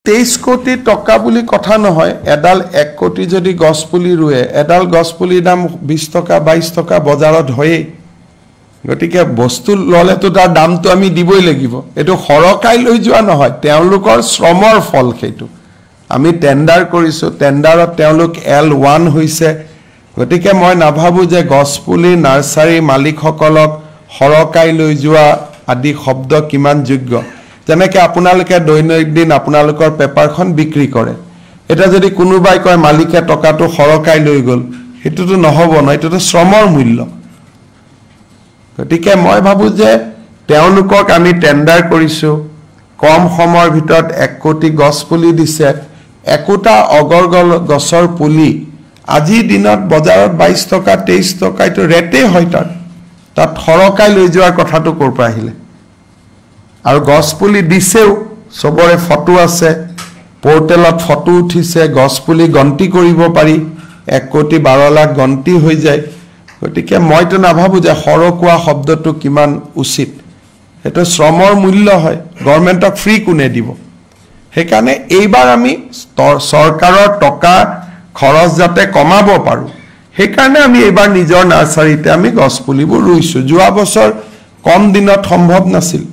23 কোটি টকা বুলি কথা নহয় এডাল 1 কোটি যদি গছপুলি ৰুৱে এডাল গছপুলিৰ দাম 20 টকা 22 টকা বজাৰত হয়ে গতিকে বস্তু ললেতো তাৰ দামটো আমি দিবই লাগিব এটো খৰকাই লৈ যোৱা নহয় তেওঁলোকৰ শ্ৰমৰ ফল সেইটো আমি টেন্ডাৰ কৰিছো টেন্ডাৰত তেওঁলোক L1 হৈছে গতিকে মই নাভাবো যে গছপুলি নাৰ্সাৰী মালিকসকলক খৰকাই লৈ যোৱা আদি শব্দ কিমান যোগ্য যেনেকে আপোনালোকে দৈনন্দিন আপোনালোকৰ পেপাৰখন বিক্ৰী কৰে এটা যদি কোনোবাই কয় মালিকে টকাটো খৰকাই লৈ গল হেতুটো নহব ন এটোটো শ্ৰমৰ মূল্য গতিকে মই ভাবো যে তেওঁলোকক আমি টেন্ডাৰ কৰিছো কম সময়ৰ ভিতৰত 1 কোটি গছপুলি দিছে একোটা অগৰগল গছৰ পুলি আজি দিনত বজাৰত 22 টকা 23 টকা এটো ৰেটে হয় তাত খৰকাই লৈ যোৱাৰ কথাটো কৰ পৰা আহিলে আৰু গছপুলি দিছেও সবৰে ফটো আছে পোৰ্টেলত ফটো উঠিছে গছপুলি গন্তি কৰিব পাৰি 1 কোটি 12 লাখ গন্তি হৈ যায় গতিকে মইতো নাভাবো যে খৰকোৱা শব্দটো কিমান উচিত এটা শ্ৰমৰ মূল্য হয় গভৰ্ণমেণ্টক ফ্ৰী কোনে দিব হেকানে এইবাৰ আমি সৰকাৰৰ টকা খৰচ যাতে কমাব পাৰো হেকানে আমি এইবাৰ নিজৰ নাৰ্সাৰীতে আমি গছপুলিবোৰ ৰুইছো যোৱা বছৰ কম দিনত সম্ভৱ নাছিল